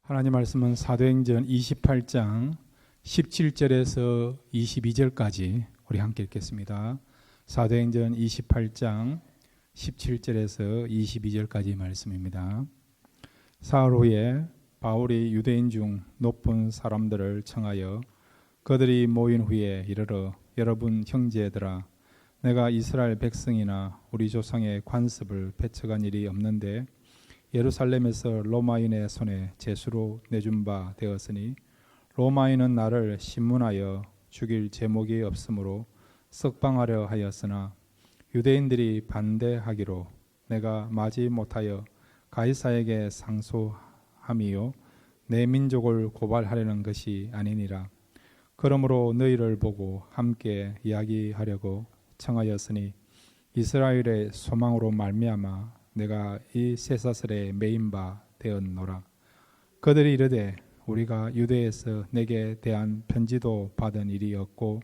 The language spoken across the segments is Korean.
하나님 말씀은 사도행전 28장 17절에서 22절까지 우리 함께 읽겠습니다. 사도행전 28장 17절에서 22절까지 말씀입니다. 사흘 후에 바울이 유대인 중 높은 사람들을 청하여 그들이 모인 후에 이르러 여러분 형제들아, 내가 이스라엘 백성이나 우리 조상의 관습을 배척한 일이 없는데 예루살렘에서 로마인의 손에 제수로 내준 바 되었으니 로마인은 나를 신문하여 죽일 제목이 없으므로 석방하려 하였으나 유대인들이 반대하기로 내가 마지 못하여 가이사에게 상소함이요 내 민족을 고발하려는 것이 아니니라. 그러므로 너희를 보고 함께 이야기하려고 청하였으니 이스라엘의 소망으로 말미암아 내가 이 쇠사슬에 매인 바 되었노라. 그들이 이르되 우리가 유대에서 내게 대한 편지도 받은 일이 없고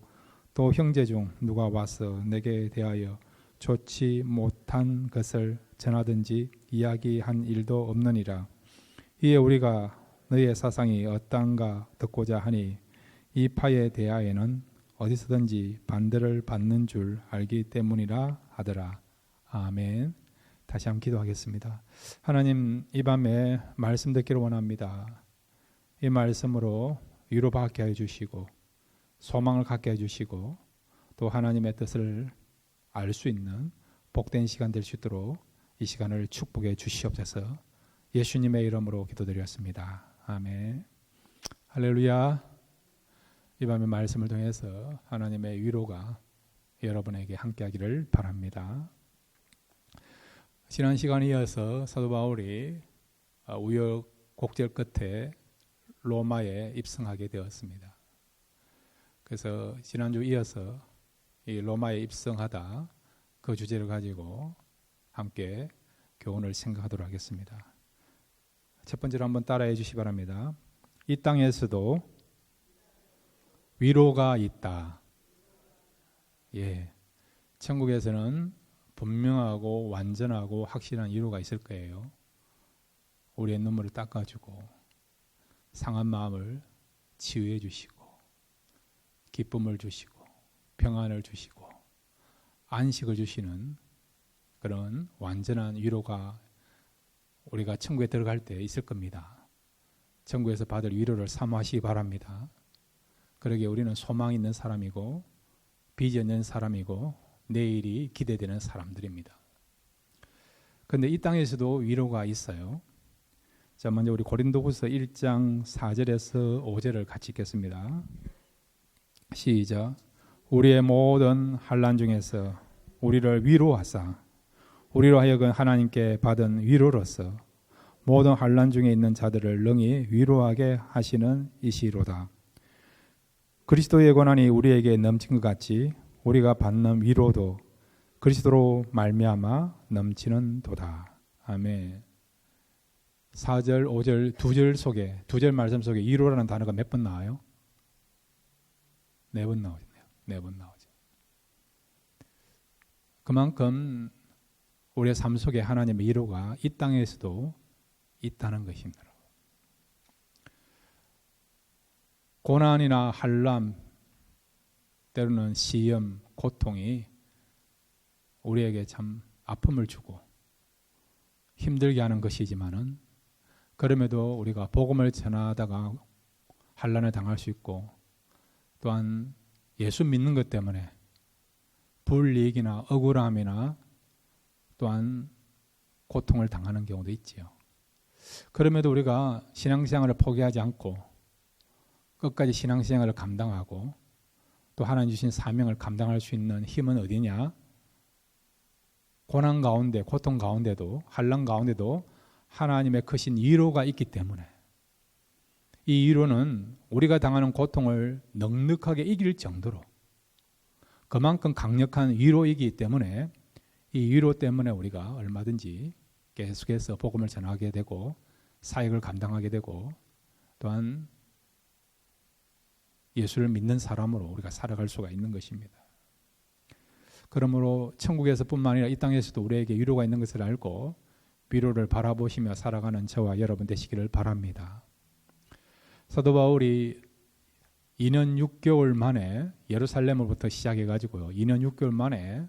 또 형제 중 누가 와서 내게 대하여 좋지 못한 것을 전하든지 이야기한 일도 없느니라. 이에 우리가 너희의 사상이 어떠한가 듣고자 하니 이 파에 대하여는 어디서든지 반대를 받는 줄 알기 때문이라 하더라. 아멘. 다시 한번 기도하겠습니다. 하나님, 이 밤에 말씀 듣기를 원합니다. 이 말씀으로 위로받게 해주시고 소망을 갖게 해주시고 또 하나님의 뜻을 알 수 있는 복된 시간 될 수 있도록 이 시간을 축복해 주시옵소서. 예수님의 이름으로 기도드렸습니다. 아멘. 할렐루야. 이 밤의 말씀을 통해서 하나님의 위로가 여러분에게 함께하기를 바랍니다. 지난 시간에 이어서 사도 바울이 우여곡절 끝에 로마에 입성하게 되었습니다. 그래서 지난주 이어서 이 로마에 입성하다 그 주제를 가지고 함께 교훈을 생각하도록 하겠습니다. 첫 번째로 한번 따라해 주시기 바랍니다. 이 땅에서도 위로가 있다. 예, 천국에서는 분명하고 완전하고 확실한 위로가 있을 거예요. 우리의 눈물을 닦아주고 상한 마음을 치유해 주시고 기쁨을 주시고 평안을 주시고 안식을 주시는 그런 완전한 위로가 우리가 천국에 들어갈 때 있을 겁니다. 천국에서 받을 위로를 사모하시기 바랍니다. 그러기에 우리는 소망 있는 사람이고 비전 있는 사람이고 내일이 기대되는 사람들입니다. 그런데 이 땅에서도 위로가 있어요. 자, 먼저 우리 고린도후서 1장 4절에서 5절을 같이 읽겠습니다. 시작. 우리의 모든 환난 중에서 우리를 위로하사 우리로 하여금 하나님께 받은 위로로서 모든 환난 중에 있는 자들을 능히 위로하게 하시는 이시로다. 그리스도의 권한이 우리에게 넘친 것 같이 우리가 받는 위로도 그리스도로 말미암아 넘치는 도다. 아멘. 4절, 5절, 2절 속에, 2절 말씀 속에 위로라는 단어가 몇 번 나와요? 4번 나오죠. 4번 나오죠. 그만큼 우리의 삶 속에 하나님의 위로가 이 땅에서도 있다는 것입니다. 고난이나 환난, 때로는 시험, 고통이 우리에게 참 아픔을 주고 힘들게 하는 것이지만은 그럼에도 우리가 복음을 전하다가 환난을 당할 수 있고 또한 예수 믿는 것 때문에 불이익이나 억울함이나 또한 고통을 당하는 경우도 있지요. 그럼에도 우리가 신앙생활을 포기하지 않고 끝까지 신앙생활을 감당하고 또 하나님 주신 사명을 감당할 수 있는 힘은 어디냐? 고난 가운데, 고통 가운데도, 환난 가운데도 하나님의 크신 위로가 있기 때문에 이 위로는 우리가 당하는 고통을 넉넉하게 이길 정도로 그만큼 강력한 위로이기 때문에 이 위로 때문에 우리가 얼마든지 계속해서 복음을 전하게 되고 사역을 감당하게 되고 또한 예수를 믿는 사람으로 우리가 살아갈 수가 있는 것입니다. 그러므로 천국에서뿐만 아니라 이 땅에서도 우리에게 위로가 있는 것을 알고 위로를 바라보시며 살아가는 저와 여러분 되시기를 바랍니다. 사도 바울이 2년 6개월 만에 예루살렘으로부터 시작해가지고요. 2년 6개월 만에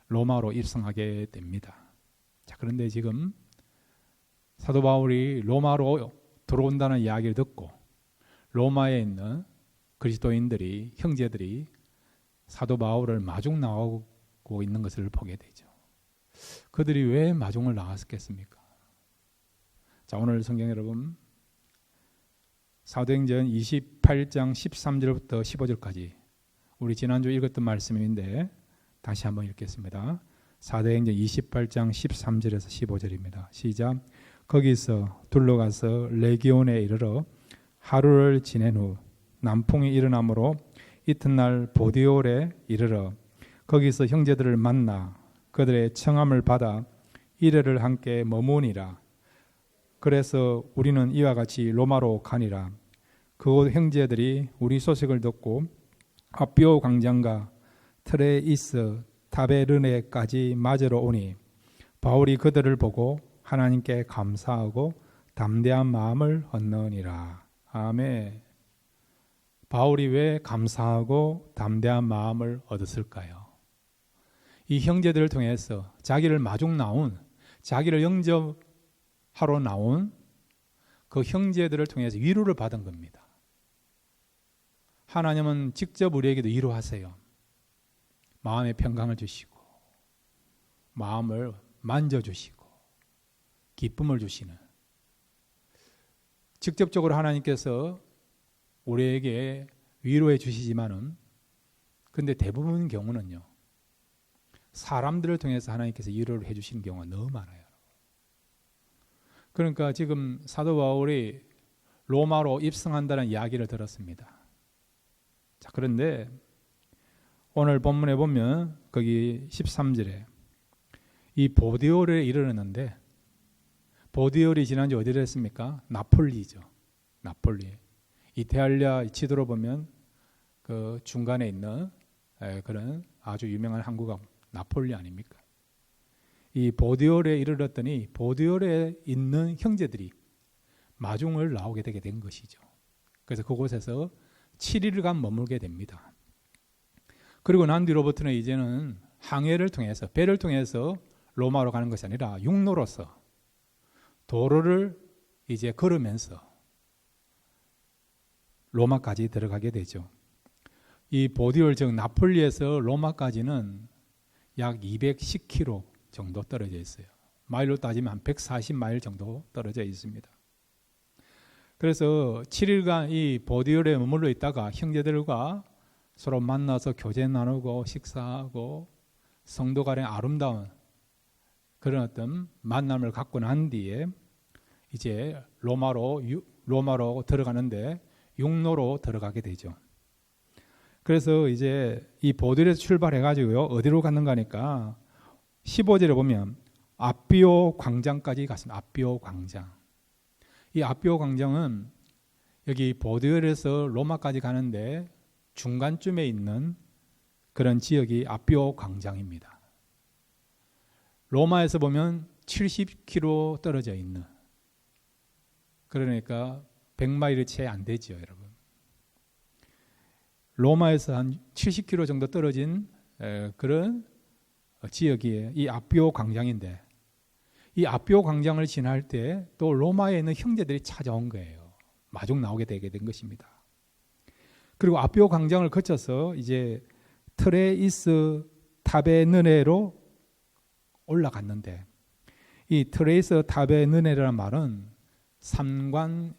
로마로 입성하게 됩니다. 자, 그런데 지금 사도 바울이 로마로 들어온다는 이야기를 듣고 로마에 있는 그리스도인들이, 형제들이 사도 바울을 마중 나오고 있는 것을 보게 되죠. 그들이 왜 마중을 나왔겠습니까? 자, 오늘 성경 여러분, 사도행전 28장 13절부터 15절까지 우리 지난주 읽었던 말씀인데 다시 한번 읽겠습니다. 사도행전 28장 13절에서 15절입니다. 시작. 거기서 둘러가서 레기온에 이르러 하루를 지낸 후 남풍이 일어나므로 이튿날 보디올에 이르러 거기서 형제들을 만나 그들의 청함을 받아 이레를 함께 머무니라. 그래서 우리는 이와 같이 로마로 가니라. 그곳 형제들이 우리 소식을 듣고 아비오 광장과 트레이스 타베르네까지 맞으러 오니 바울이 그들을 보고 하나님께 감사하고 담대한 마음을 얻느니라. 아멘. 바울이 왜 감사하고 담대한 마음을 얻었을까요? 이 형제들을 통해서 자기를 마중 나온, 자기를 영접하러 나온 그 형제들을 통해서 위로를 받은 겁니다. 하나님은 직접 우리에게도 위로하세요. 마음의 평강을 주시고 마음을 만져주시고 기쁨을 주시는, 직접적으로 하나님께서 우리에게 위로해 주시지만은 근데 대부분 경우는요, 사람들을 통해서 하나님께서 위로를 해 주시는 경우가 너무 많아요. 그러니까 지금 사도 바울이 로마로 입성한다는 이야기를 들었습니다. 자, 그런데 오늘 본문에 보면 거기 13절에 이 보디올에 이르렀는데, 보디올이 지난주 어디를 했습니까? 나폴리죠. 나폴리. 이탈리아 지도로 보면 그 중간에 있는 그런 아주 유명한 항구가 나폴리 아닙니까? 이 보디올에 이르렀더니 보디올에 있는 형제들이 마중을 나오게 되게 된 것이죠. 그래서 그곳에서 7일간 머물게 됩니다. 그리고 난 뒤로부터는 이제는 항해를 통해서, 배를 통해서 로마로 가는 것이 아니라 육로로서 도로를 이제 걸으면서 로마까지 들어가게 되죠. 이 보디올, 즉 나폴리에서 로마까지는 약 210km 정도 떨어져 있어요. 마일로 따지면 한 140마일 정도 떨어져 있습니다. 그래서 7일간 이 보디올에 머물러 있다가 형제들과 서로 만나서 교제 나누고 식사하고 성도 간의 아름다운 그런 어떤 만남을 갖고 난 뒤에 이제 로마로 들어가는데 육로로 들어가게 되죠. 그래서 이제 이 보디올에서 출발해가지고요, 어디로 갔는가 하니까 15절에 보면 아비오 광장까지 갔습니다. 아비오 광장. 이 아비오 광장은 여기 보디올에서 로마까지 가는데 중간쯤에 있는 그런 지역이 아비오 광장입니다. 로마에서 보면 70km 떨어져 있는, 그러니까 100마일이 채 안 되죠, 여러분. 로마에서 한 70km 정도 떨어진 그런 지역이 이 아비오 광장인데, 이 아비오 광장을 지날 때 또 로마에 있는 형제들이 찾아온 거예요. 마중 나오게 되게 된 것입니다. 그리고 아비오 광장을 거쳐서 이제 트레이스 타베느네로 올라갔는데, 이 트레이스 타베느네라는 말은 삼관,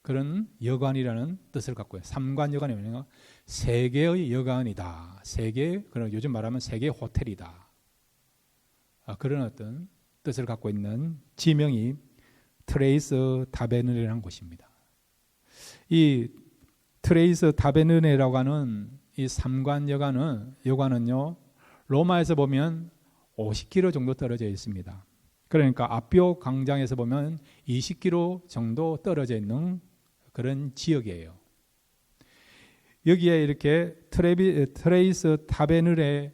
그런 여관이라는 뜻을 갖고 있어요. 삼관 여관이 뭐냐면 세계의 여관이다. 세계, 그런 요즘 말하면 세계 호텔이다. 그런 어떤 뜻을 갖고 있는 지명이 트레이스 타베느네라는 곳입니다. 이 트레이스 타베느네라고 하는 이 삼관 여관은요, 로마에서 보면 50km 정도 떨어져 있습니다. 그러니까 아비오 광장에서 보면 20km 정도 떨어져 있는 그런 지역이에요. 여기에 이렇게 트레이스 타베느네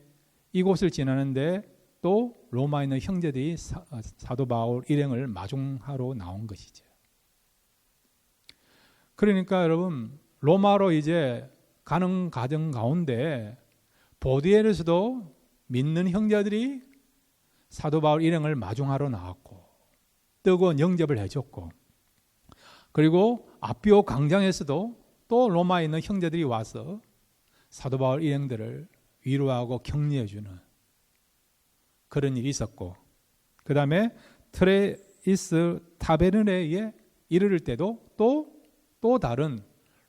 이곳을 지나는데 또 로마에 있는 형제들이 사도 바울 일행을 마중하러 나온 것이죠. 그러니까 여러분 로마로 이제 가는 과정 가운데 보디엘에서도 믿는 형제들이 사도 바울 일행을 마중하러 나왔고 뜨거운 영접을 해줬고, 그리고 아비오 광장에서도 또 로마에 있는 형제들이 와서 사도 바울 일행들을 위로하고 격려해주는 그런 일이 있었고, 그 다음에 트레이스 타베르네에 이르를 때도 또 다른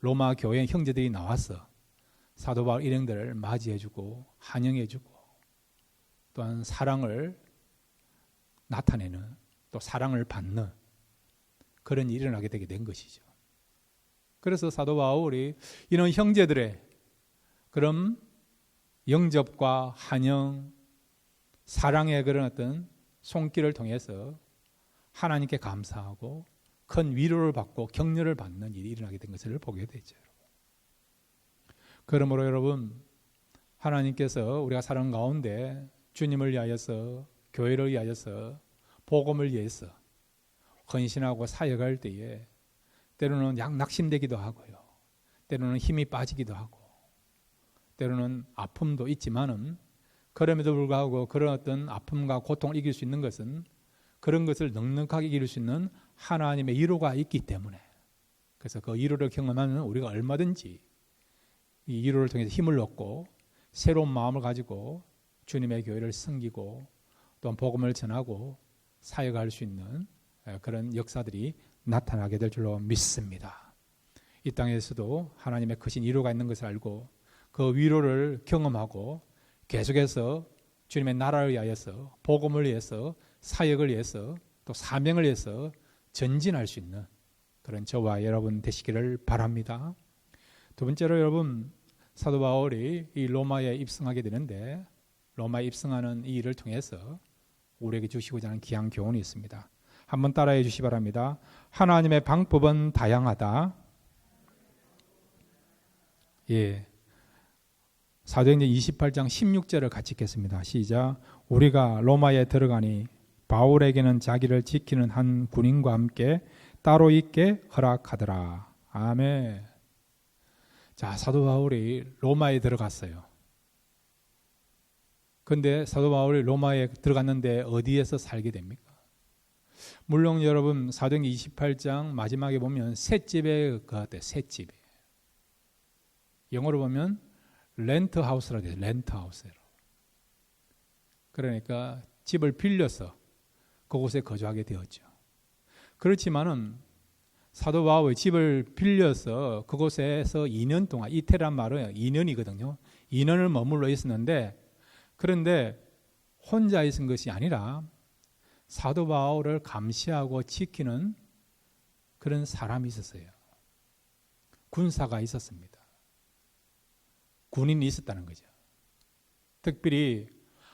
로마 교회 형제들이 나와서 사도 바울 일행들을 맞이해주고 환영해주고 또한 사랑을 나타내는, 또 사랑을 받는 그런 일이 일어나게 되게 된 것이죠. 그래서 사도 바울이 이런 형제들의 그런 영접과 환영, 사랑의 그런 어떤 손길을 통해서 하나님께 감사하고 큰 위로를 받고 격려를 받는 일이 일어나게 된 것을 보게 되죠. 그러므로 여러분, 하나님께서 우리가 살아가는 가운데 주님을 위하여서, 교회를 위하여서, 복음을 위해서 헌신하고 사역할 때에 때로는 낙심되기도 하고요, 때로는 힘이 빠지기도 하고, 때로는 아픔도 있지만은 그럼에도 불구하고 그런 어떤 아픔과 고통을 이길 수 있는 것은 그런 것을 넉넉하게 이길 수 있는 하나님의 위로가 있기 때문에, 그래서 그 위로를 경험하면 우리가 얼마든지 이 위로를 통해서 힘을 얻고 새로운 마음을 가지고 주님의 교회를 섬기고 또한 복음을 전하고 사역할 수 있는 그런 역사들이 나타나게 될 줄로 믿습니다. 이 땅에서도 하나님의 크신 위로가 있는 것을 알고 그 위로를 경험하고 계속해서 주님의 나라를 위하여서, 복음을 위해서, 사역을 위해서, 또 사명을 위해서 전진할 수 있는 그런 저와 여러분 되시기를 바랍니다. 두 번째로 여러분, 사도 바울이 이 로마에 입성하게 되는데 로마에 입성하는 이 일을 통해서 우리에게 주시고자 하는 귀한 교훈이 있습니다. 한번 따라해 주시기 바랍니다. 하나님의 방법은 다양하다. 예. 사도행전 28장 16절을 같이 읽겠습니다. 시작. 우리가 로마에 들어가니 바울에게는 자기를 지키는 한 군인과 함께 따로 있게 허락하더라. 아멘. 자, 사도 바울이 로마에 들어갔어요. 그런데 사도 바울이 로마에 들어갔는데 어디에서 살게 됩니까? 물론 여러분 사도행전 28장 마지막에 보면 셋집에 갔대요. 셋집에. 영어로 보면 렌트하우스라 돼요. 렌트하우스로. 그러니까 집을 빌려서 그곳에 거주하게 되었죠. 그렇지만은 사도 바울이 집을 빌려서 그곳에서 2년 동안, 이태란 말은 2년이거든요. 2년을 머물러 있었는데, 그런데 혼자 있은 것이 아니라 사도 바울을 감시하고 지키는 그런 사람이 있었어요. 군사가 있었습니다. 군인이 있었다는 거죠. 특별히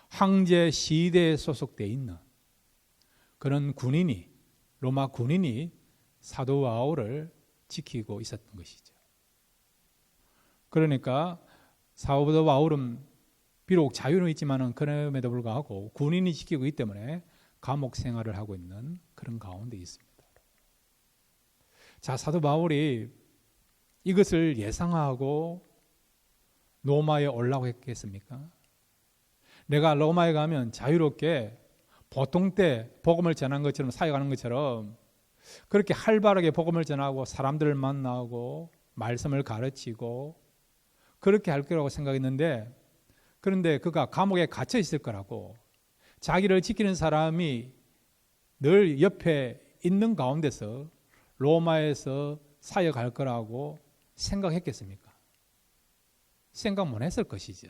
황제 시대에 소속되어 있는 그런 군인이, 로마 군인이 사도 바울을 지키고 있었던 것이죠. 그러니까 사도 바울은 비록 자유는 있지만은 그럼에도 불구하고 군인이 지키고 있기 때문에 감옥 생활을 하고 있는 그런 가운데 있습니다. 자, 사도 바울이 이것을 예상하고 로마에 올라고 했겠습니까? 내가 로마에 가면 자유롭게 보통 때 복음을 전한 것처럼 사역하는 것처럼 그렇게 활발하게 복음을 전하고 사람들을 만나고 말씀을 가르치고 그렇게 할 거라고 생각했는데, 그런데 그가 감옥에 갇혀 있을 거라고, 자기를 지키는 사람이 늘 옆에 있는 가운데서 로마에서 사역할 거라고 생각했겠습니까? 생각 못 했을 것이죠.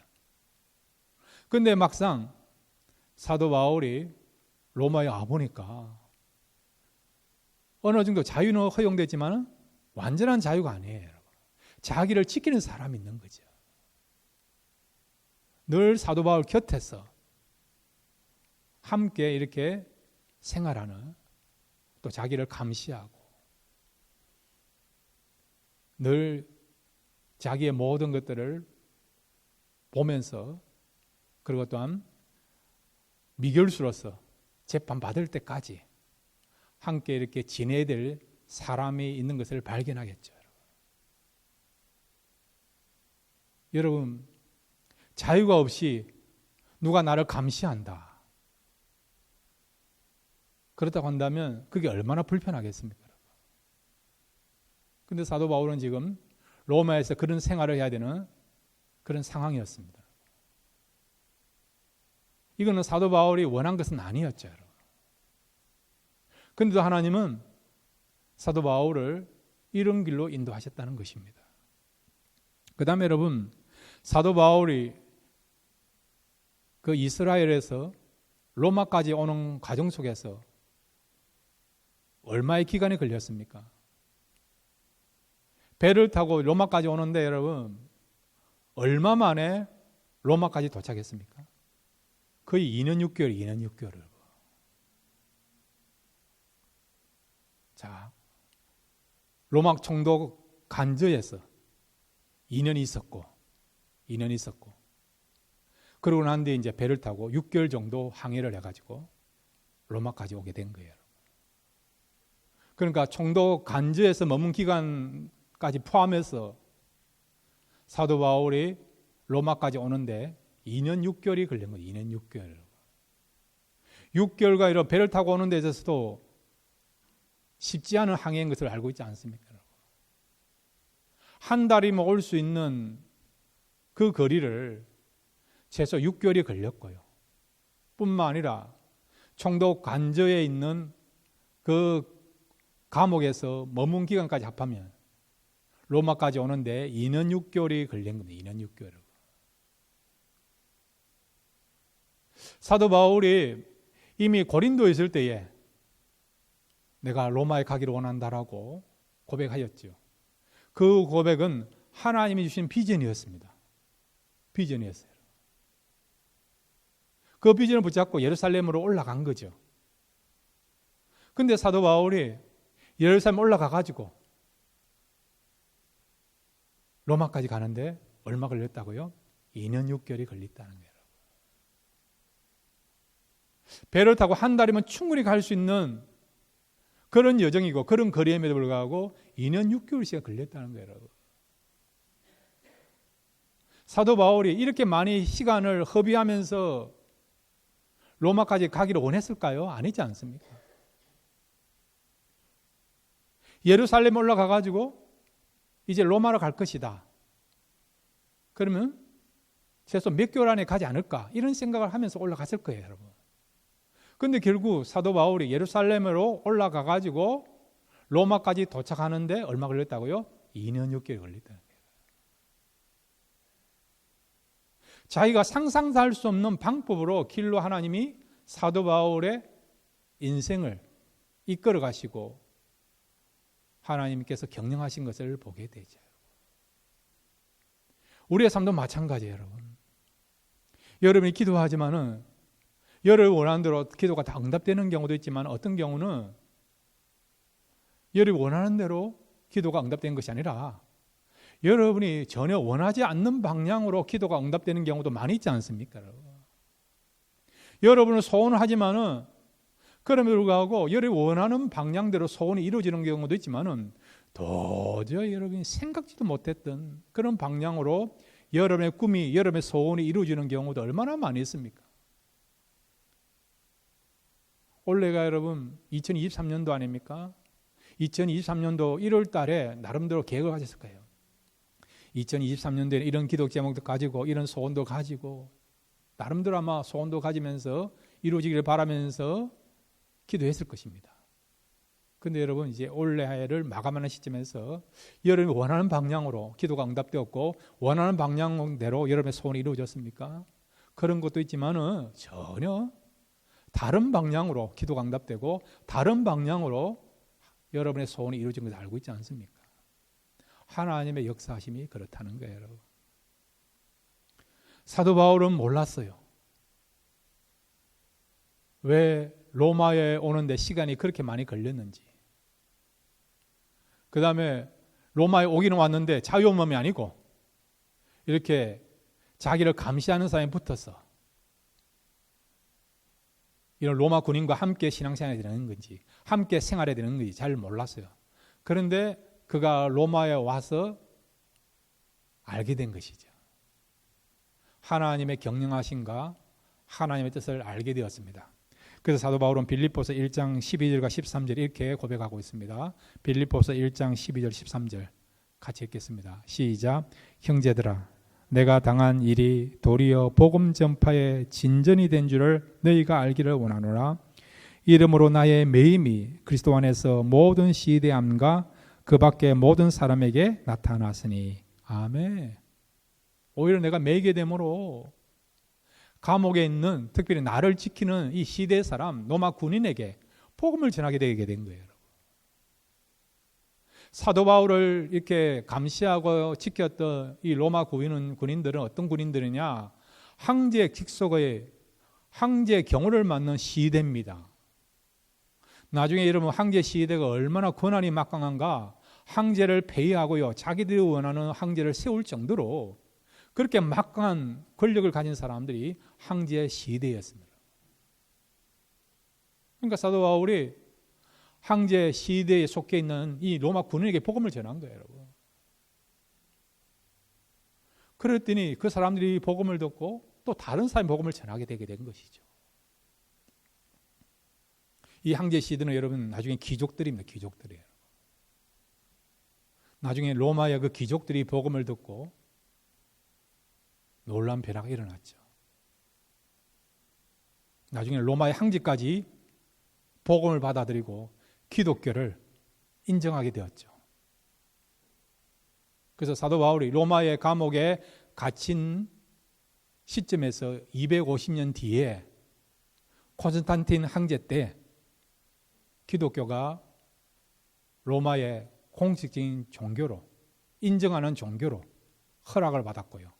그런데 막상 사도 바울이 로마에 와보니까 어느 정도 자유는 허용되지만 완전한 자유가 아니에요. 자기를 지키는 사람이 있는 거죠. 늘 사도 바울 곁에서 함께 이렇게 생활하는, 또 자기를 감시하고 늘 자기의 모든 것들을 보면서, 그리고 또한 미결수로서 재판받을 때까지 함께 이렇게 지내야 될 사람이 있는 것을 발견하겠죠. 여러분, 자유가 없이 누가 나를 감시한다. 그렇다고 한다면 그게 얼마나 불편하겠습니까? 근데 사도 바울은 지금 로마에서 그런 생활을 해야 되는 그런 상황이었습니다. 이거는 사도 바울이 원한 것은 아니었죠. 그런데도 하나님은 사도 바울을 이런 길로 인도하셨다는 것입니다. 그 다음에 여러분, 사도 바울이 그 이스라엘에서 로마까지 오는 과정 속에서 얼마의 기간이 걸렸습니까? 배를 타고 로마까지 오는데 여러분, 얼마 만에 로마까지 도착했습니까? 거의 2년 6개월. 자, 로마 총독 간저에서 2년 있었고, 그러고 난 뒤에 이제 배를 타고 6개월 정도 항해를 해가지고 로마까지 오게 된 거예요. 그러니까 총독 간저에서 머문 기간까지 포함해서 사도 바울이 로마까지 오는데 2년 6개월이 걸린 거예요. 2년 6개월. 6개월가 이런 배를 타고 오는 데 있어서도 쉽지 않은 항해인 것을 알고 있지 않습니까? 한 달이면 올 수 있는 그 거리를 최소 6개월이 걸렸고요. 뿐만 아니라 총독 간저에 있는 그 감옥에서 머문 기간까지 합하면 로마까지 오는데 2년 6개월이 걸린 겁니다. 2년 6개월. 사도 바울이 이미 고린도에 있을 때에 내가 로마에 가기를 원한다라고 고백하였죠. 그 고백은 하나님이 주신 비전이었습니다. 비전이었어요. 그 비전을 붙잡고 예루살렘으로 올라간 거죠. 근데 사도 바울이 예루살렘 올라가 가지고 로마까지 가는데 얼마 걸렸다고요? 2년 6개월이 걸렸다는 거예요. 배를 타고 한 달이면 충분히 갈 수 있는 그런 여정이고 그런 거리임에도 불구하고 2년 6개월씩 걸렸다는 거예요. 사도 바울이 이렇게 많이 시간을 허비하면서 로마까지 가기를 원했을까요? 아니지 않습니까? 예루살렘 올라가 가지고 이제 로마로 갈 것이다. 그러면 최소 몇 개월 안에 가지 않을까? 이런 생각을 하면서 올라갔을 거예요, 여러분. 그런데 결국 사도 바울이 예루살렘으로 올라가 가지고 로마까지 도착하는데 얼마 걸렸다고요? 2년 6개월 걸렸다는 거예요. 자기가 상상도 할 수 없는 방법으로 길로 하나님이 사도 바울의 인생을 이끌어 가시고 하나님께서 경영하신 것을 보게 되죠. 우리의 삶도 마찬가지예요, 여러분. 여러분이 기도하지만은 여러분이 원하는 대로 기도가 다 응답되는 경우도 있지만 어떤 경우는 여러분이 원하는 대로 기도가 응답되는 것이 아니라 여러분이 전혀 원하지 않는 방향으로 기도가 응답되는 경우도 많이 있지 않습니까? 여러분은 소원을 하지만은 그럼에도 불구하고 여러분이 원하는 방향대로 소원이 이루어지는 경우도 있지만은 도저히 여러분이 생각지도 못했던 그런 방향으로 여러분의 꿈이, 여러분의 소원이 이루어지는 경우도 얼마나 많이 있습니까? 올해가 여러분 2023년도 아닙니까? 2023년도 1월 달에 나름대로 계획을 가졌을 거예요. 2023년도에 이런 기도 제목도 가지고 이런 소원도 가지고 나름대로 아마 소원도 가지면서 이루어지기를 바라면서 기도했을 것입니다. 그런데 여러분 이제 올해 해를 마감하는 시점에서 여러분이 원하는 방향으로 기도가 응답되었고 원하는 방향대로 여러분의 소원이 이루어졌습니까? 그런 것도 있지만은 전혀 다른 방향으로 기도가 응답되고 다른 방향으로 여러분의 소원이 이루어진 것을 알고 있지 않습니까? 하나님의 역사하심이 그렇다는 거예요, 여러분. 사도 바울은 몰랐어요. 왜 로마에 오는데 시간이 그렇게 많이 걸렸는지. 그 다음에 로마에 오기는 왔는데 자유몸이 아니고 이렇게 자기를 감시하는 사람이 붙어서 이런 로마 군인과 함께 신앙생활이 되는 건지 함께 생활해야 되는 건지 잘 몰랐어요. 그런데 그가 로마에 와서 알게 된 것이죠. 하나님의 경영하심과 하나님의 뜻을 알게 되었습니다. 그래서 사도 바울은 빌립보서 1장 12절과 13절 이렇게 고백하고 있습니다. 빌립보서 1장 12절 13절 같이 읽겠습니다. 시작. 형제들아, 내가 당한 일이 도리어 복음 전파의 진전이 된 줄을 너희가 알기를 원하노라. 이름으로 나의 매임이 그리스도 안에서 모든 시대함과 그 밖에 모든 사람에게 나타났으니. 아멘. 오히려 내가 매이게 되므로 감옥에 있는, 특별히 나를 지키는 이 시대의 사람, 로마 군인에게 복음을 전하게 되게 된 거예요. 사도 바울을 이렇게 감시하고 지켰던 이 로마 군인들은 어떤 군인들이냐? 황제 직속의 황제 경호를 맡는 시대입니다. 나중에 여러분 황제 시대가 얼마나 권한이 막강한가? 황제를 폐위하고요, 자기들이 원하는 황제를 세울 정도로 그렇게 막강한 권력을 가진 사람들이 황제 시대였습니다. 그러니까 사도 바울이 황제 시대에 속해 있는 이 로마 군인에게 복음을 전한 거예요, 여러분. 그랬더니 그 사람들이 복음을 듣고 또 다른 사람이 복음을 전하게 되게 된 것이죠. 이 황제 시대는 여러분 나중에 귀족들입니다. 귀족들이에요. 나중에 로마의 그 귀족들이 복음을 듣고 놀라운 변화가 일어났죠. 나중에 로마의 황제까지 복음을 받아들이고 기독교를 인정하게 되었죠. 그래서 사도 바울이 로마의 감옥에 갇힌 시점에서 250년 뒤에 콘스탄틴 황제 때 기독교가 로마의 공식적인 종교로, 인정하는 종교로 허락을 받았고요.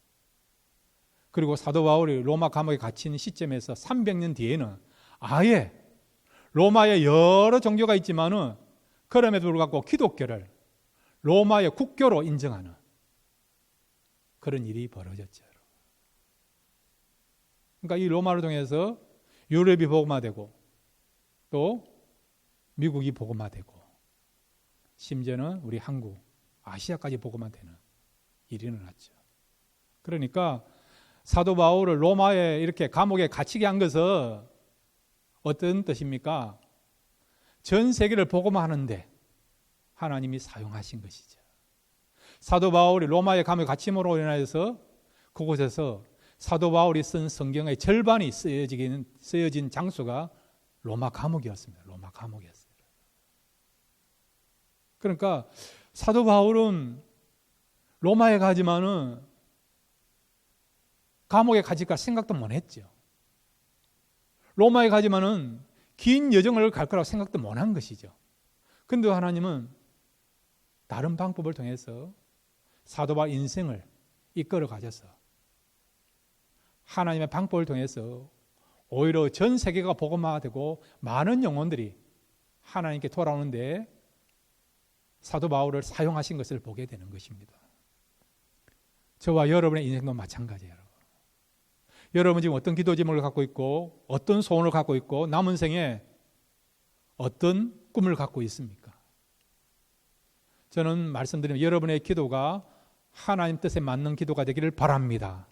그리고 사도 바울이 로마 감옥에 갇힌 시점에서 300년 뒤에는 아예 로마에 여러 종교가 있지만은 그럼에도 불구하고 기독교를 로마의 국교로 인정하는 그런 일이 벌어졌죠. 그러니까 이 로마를 통해서 유럽이 복음화되고 또 미국이 복음화되고 심지어는 우리 한국, 아시아까지 복음화되는 일이 일어났죠. 그러니까 사도 바울을 로마에 이렇게 감옥에 갇히게 한 것은 어떤 뜻입니까? 전 세계를 복음화하는데 하나님이 사용하신 것이죠. 사도 바울이 로마의 감옥에 갇힘으로 인해서 그곳에서 사도 바울이 쓴 성경의 절반이 쓰여진 장소가 로마 감옥이었습니다. 로마 감옥이었어요. 그러니까 사도 바울은 로마에 가지만은 감옥에 가질까 생각도 못 했죠. 로마에 가지만은 긴 여정을 갈 거라고 생각도 못 한 것이죠. 그런데 하나님은 다른 방법을 통해서 사도 바울 인생을 이끌어 가셔서 하나님의 방법을 통해서 오히려 전 세계가 복음화되고 많은 영혼들이 하나님께 돌아오는데 사도 바울을 사용하신 것을 보게 되는 것입니다. 저와 여러분의 인생도 마찬가지예요. 여러분 지금 어떤 기도 제목을 갖고 있고 어떤 소원을 갖고 있고 남은 생에 어떤 꿈을 갖고 있습니까? 저는 말씀드리면 여러분의 기도가 하나님 뜻에 맞는 기도가 되기를 바랍니다.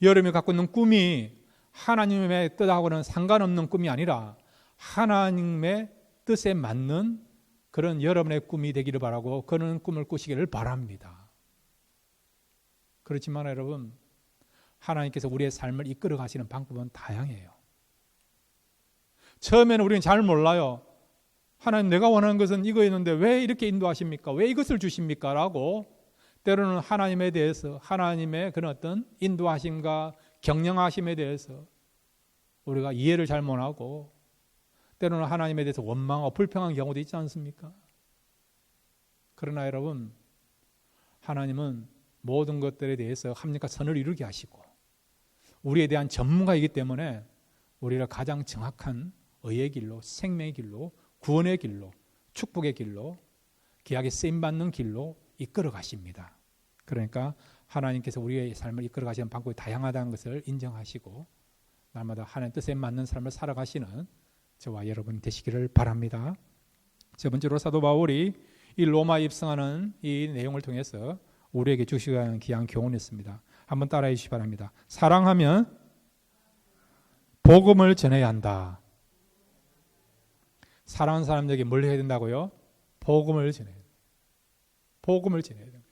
여러분이 갖고 있는 꿈이 하나님의 뜻하고는 상관없는 꿈이 아니라 하나님의 뜻에 맞는 그런 여러분의 꿈이 되기를 바라고 그런 꿈을 꾸시기를 바랍니다. 그렇지만 여러분, 하나님께서 우리의 삶을 이끌어 가시는 방법은 다양해요. 처음에는 우리는 잘 몰라요. 하나님, 내가 원하는 것은 이거였는데 왜 이렇게 인도하십니까? 왜 이것을 주십니까? 라고 때로는 하나님에 대해서, 하나님의 그런 어떤 인도하심과 경영하심에 대해서 우리가 이해를 잘 못하고 때로는 하나님에 대해서 원망하고 불평한 경우도 있지 않습니까? 그러나 여러분, 하나님은 모든 것들에 대해서 합리과 선을 이루게 하시고 우리에 대한 전문가이기 때문에 우리를 가장 정확한 의의 길로, 생명의 길로, 구원의 길로, 축복의 길로, 귀하게 쓰임받는 길로 이끌어 가십니다. 그러니까 하나님께서 우리의 삶을 이끌어 가시는 방법이 다양하다는 것을 인정하시고 날마다 하나님 뜻에 맞는 삶을 살아가시는 저와 여러분 되시기를 바랍니다. 세 번째로 사도 바울이 이 로마에 입성하는 이 내용을 통해서 우리에게 주시는 귀한 교훈이 있습니다. 한번 따라해 주시기 바랍니다. 사랑하면 복음을 전해야 한다. 사랑하는 사람들에게 뭘 해야 된다고요? 복음을 전해야 된다. 복음을 전해야 된다.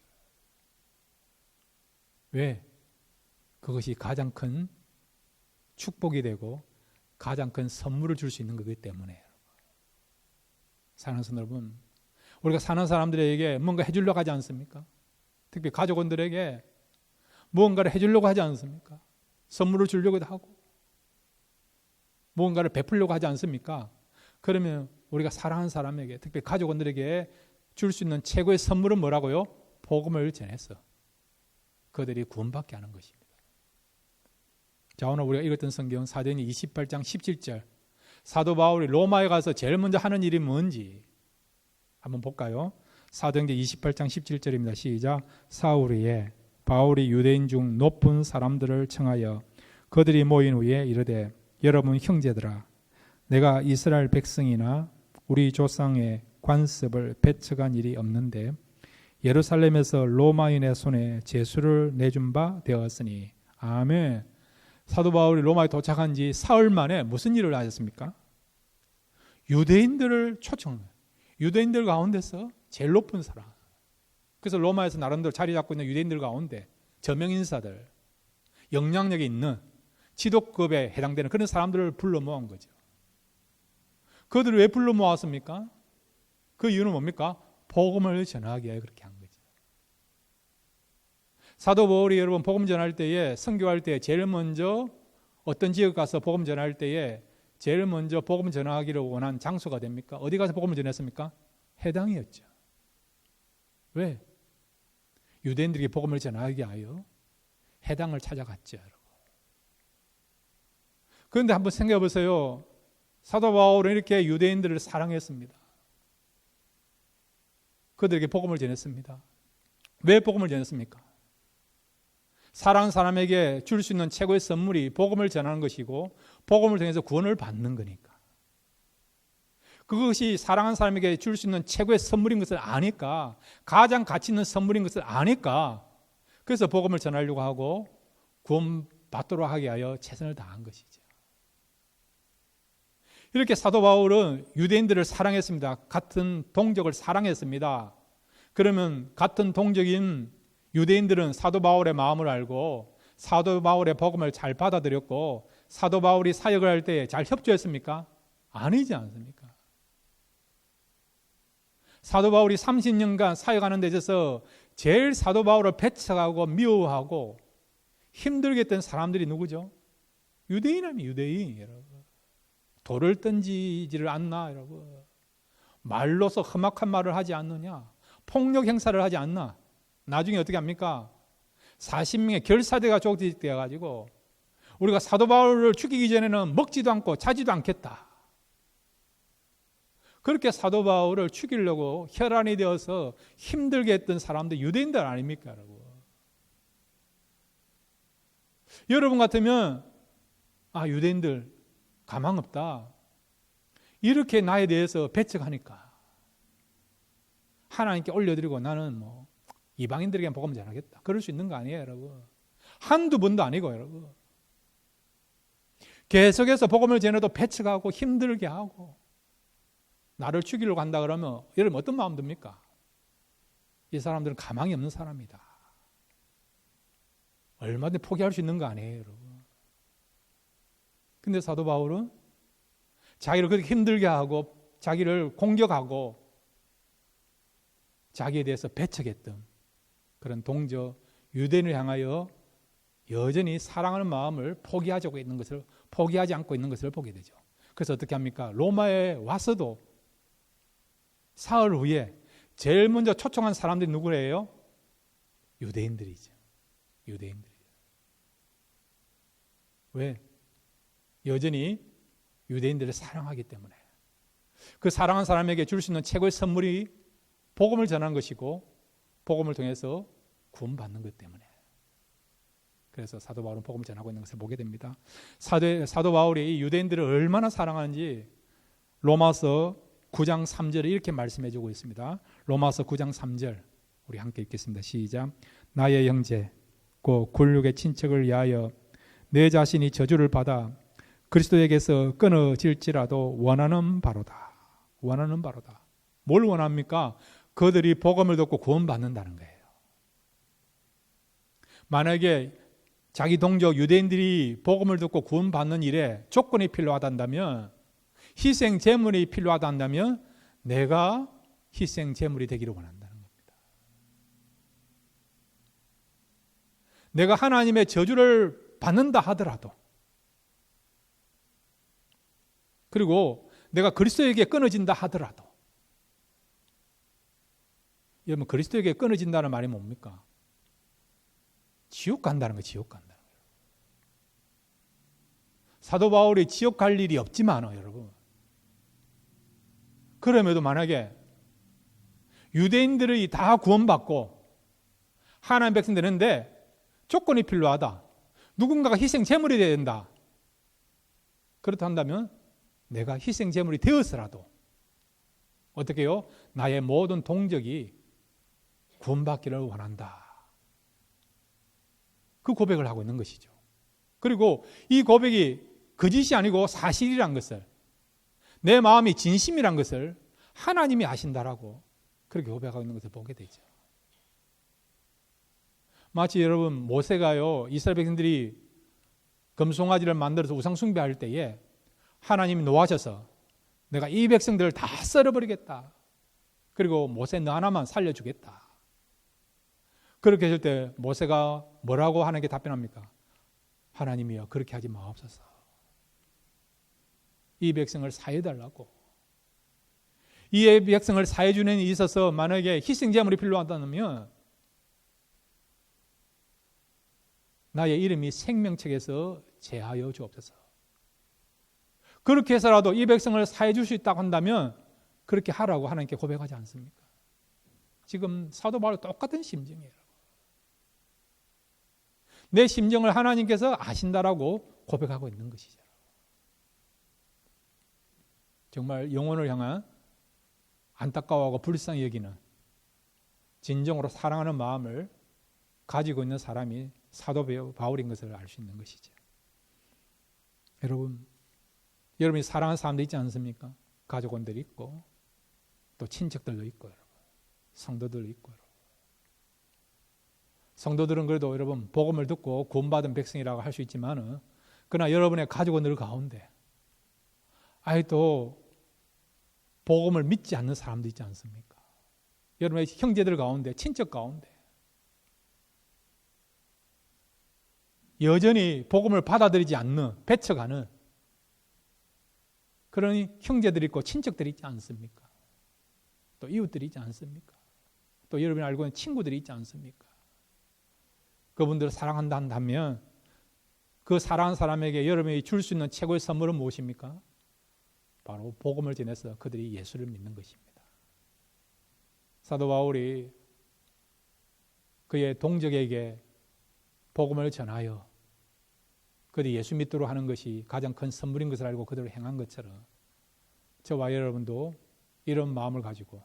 왜? 그것이 가장 큰 축복이 되고 가장 큰 선물을 줄 수 있는 거기 때문에. 사랑하는 성도 여러분, 우리가 사는 사람들에게 뭔가 해주려고 하지 않습니까? 특히 가족원들에게 무언가를 해주려고 하지 않습니까? 선물을 주려고 하고 무언가를 베풀려고 하지 않습니까? 그러면 우리가 사랑하는 사람에게, 특히 가족원들에게 줄 수 있는 최고의 선물은 뭐라고요? 복음을 전해서 그들이 구원받게 하는 것입니다. 자, 오늘 우리가 읽었던 성경 사도행전 28장 17절, 사도 바울이 로마에 가서 제일 먼저 하는 일이 뭔지 한번 볼까요? 사도행전 28장 17절입니다. 시작. 사울이에 바울이 유대인 중 높은 사람들을 청하여 그들이 모인 후에 이르되 여러분 형제들아, 내가 이스라엘 백성이나 우리 조상의 관습을 배척한 일이 없는데 예루살렘에서 로마인의 손에 제수를 내준 바 되었으니. 아멘. 사도 바울이 로마에 도착한 지 사흘 만에 무슨 일을 하셨습니까? 유대인들을 초청해요. 유대인들 가운데서 제일 높은 사람. 그래서 로마에서 나름대로 자리 잡고 있는 유대인들 가운데 저명인사들, 영향력이 있는 지도급에 해당되는 그런 사람들을 불러 모은 거죠. 그들을 왜 불러 모았습니까? 그 이유는 뭡니까? 복음을 전하기 위해 그렇게 한 거죠. 사도 바울이 여러분 복음 전할 때에, 선교할 때에 제일 먼저 어떤 지역 가서 복음 전할 때에 제일 먼저 복음 전하기를 원한 장소가 됩니까? 어디 가서 복음을 전했습니까? 해당이었죠. 왜? 유대인들에게 복음을 전하기 위하여 해당을 찾아갔죠. 그런데 한번 생각해 보세요. 사도 바울은 이렇게 유대인들을 사랑했습니다. 그들에게 복음을 전했습니다. 왜 복음을 전했습니까? 사랑하는 사람에게 줄 수 있는 최고의 선물이 복음을 전하는 것이고 복음을 통해서 구원을 받는 거니까. 그것이 사랑하는 사람에게 줄 수 있는 최고의 선물인 것을 아니까, 가장 가치 있는 선물인 것을 아니까, 그래서 복음을 전하려고 하고 구원받도록 하게 하여 최선을 다한 것이죠. 이렇게 사도 바울은 유대인들을 사랑했습니다. 같은 동족을 사랑했습니다. 그러면 같은 동족인 유대인들은 사도 바울의 마음을 알고 사도 바울의 복음을 잘 받아들였고 사도 바울이 사역을 할 때 잘 협조했습니까? 아니지 않습니까? 사도 바울이 30년간 사역하는 데 있어서 제일 사도 바울을 배척하고 미워하고 힘들게 했던 사람들이 누구죠? 유대인이라면 유대인, 여러분. 돌을 던지지를 않나, 여러분. 말로서 험악한 말을 하지 않느냐, 폭력 행사를 하지 않나. 나중에 어떻게 합니까? 40명의 결사대가 조직되어가지고 우리가 사도 바울을 죽이기 전에는 먹지도 않고 자지도 않겠다. 그렇게 사도 바울을 죽이려고 혈안이 되어서 힘들게 했던 사람들 유대인들 아닙니까, 여러분? 여러분 같으면 유대인들 가망 없다. 이렇게 나에 대해서 배척하니까 하나님께 올려드리고 나는 이방인들에게 복음 전하겠다. 그럴 수 있는 거 아니에요, 여러분? 한두 번도 아니고, 여러분. 계속해서 복음을 전해도 배척하고 힘들게 하고 나를 죽이려고 한다 그러면 여러분 어떤 마음 듭니까? 이 사람들은 가망이 없는 사람이다. 얼마든지 포기할 수 있는 거 아니에요, 여러분. 근데 사도 바울은 자기를 그렇게 힘들게 하고 자기를 공격하고 자기에 대해서 배척했던 그런 동족 유대인을 향하여 여전히 사랑하는 마음을 포기하지 않고 있는 것을 보게 되죠. 그래서 어떻게 합니까? 로마에 와서도 사흘 후에 제일 먼저 초청한 사람들이 누구예요? 유대인들이죠. 유대인들이죠. 왜? 여전히 유대인들을 사랑하기 때문에. 그 사랑한 사람에게 줄 수 있는 최고의 선물이 복음을 전하는 것이고 복음을 통해서 구원받는 것 때문에. 그래서 사도 바울은 복음을 전하고 있는 것을 보게 됩니다. 사도 바울이 유대인들을 얼마나 사랑하는지 로마서 9장 3절에 이렇게 말씀해 주고 있습니다. 로마서 9장 3절 우리 함께 읽겠습니다. 시작. 나의 형제 곧 굴육의 친척을 위하여 내 자신이 저주를 받아 그리스도에게서 끊어질지라도 원하는 바로다. 원하는 바로다. 뭘 원합니까? 그들이 복음을 듣고 구원받는다는 거예요. 만약에 자기 동족 유대인들이 복음을 듣고 구원받는 일에 조건이 필요하다면, 희생 제물이 필요하다면 내가 희생 제물이 되기를 원한다는 겁니다. 내가 하나님의 저주를 받는다 하더라도, 그리고 내가 그리스도에게 끊어진다 하더라도, 여러분 그리스도에게 끊어진다는 말이 뭡니까? 지옥 간다는 거예요. 지옥 간다는 거예요. 사도 바울이 지옥 갈 일이 없지만요, 여러분. 그럼에도 만약에 유대인들이 다 구원받고 하나님 백성 되는데 조건이 필요하다. 누군가가 희생 제물이 되어야 된다. 그렇다 한다면 내가 희생 제물이 되었으라도 어떻게 해요? 나의 모든 동족이 구원받기를 원한다. 그 고백을 하고 있는 것이죠. 그리고 이 고백이 거짓이 아니고 사실이란 것을, 내 마음이 진심이란 것을 하나님이 아신다라고 그렇게 고백하고 있는 것을 보게 되죠. 마치 여러분 모세가요, 이스라엘 백성들이 금송아지를 만들어서 우상 숭배할 때에 하나님이 노하셔서 내가 이 백성들을 다 썰어버리겠다. 그리고 모세 너 하나만 살려주겠다. 그렇게 했을 때 모세가 뭐라고 하나님께 답변합니까? 하나님이여 그렇게 하지 마옵소서. 이 백성을 사해달라고. 이 백성을 사해주는 데 있어서 만약에 희생제물이 필요하다면 나의 이름이 생명책에서 제하여 주옵소서. 그렇게 해서라도 이 백성을 사해줄 수 있다고 한다면 그렇게 하라고 하나님께 고백하지 않습니까? 지금 사도 바울과 똑같은 심정이에요. 내 심정을 하나님께서 아신다라고 고백하고 있는 것이죠. 정말 영혼을 향한 안타까워하고 불쌍히 여기는, 진정으로 사랑하는 마음을 가지고 있는 사람이 사도 바울인 것을 알 수 있는 것이죠. 여러분이 사랑하는 사람도 있지 않습니까? 가족원들이 있고 또 친척들도 있고 성도들도 있고. 성도들은 그래도 여러분 복음을 듣고 구원받은 백성이라고 할 수 있지만, 그러나 여러분의 가족원들 가운데 아직도 복음을 믿지 않는 사람도 있지 않습니까? 여러분의 형제들 가운데, 친척 가운데 여전히 복음을 받아들이지 않는, 배척하는 그런 형제들이 있고 친척들이 있지 않습니까? 또 이웃들이 있지 않습니까? 또 여러분이 알고 있는 친구들이 있지 않습니까? 그분들을 사랑한다 한다면 그 사랑하는 사람에게 여러분이 줄 수 있는 최고의 선물은 무엇입니까? 바로 복음을 전해서 그들이 예수를 믿는 것입니다. 사도 바울이 그의 동족에게 복음을 전하여 그들이 예수 믿도록 하는 것이 가장 큰 선물인 것을 알고 그들을 행한 것처럼 저와 여러분도 이런 마음을 가지고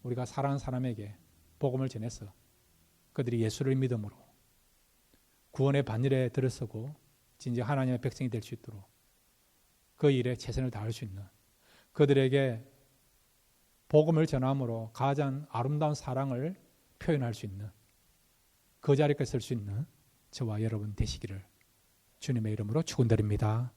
우리가 사랑하는 사람에게 복음을 전해서 그들이 예수를 믿음으로 구원의 반열에 들어서고 진정 하나님의 백성이 될 수 있도록 그 일에 최선을 다할 수 있는, 그들에게 복음을 전함으로 가장 아름다운 사랑을 표현할 수 있는, 그 자리에 설 수 있는 저와 여러분 되시기를 주님의 이름으로 축원드립니다.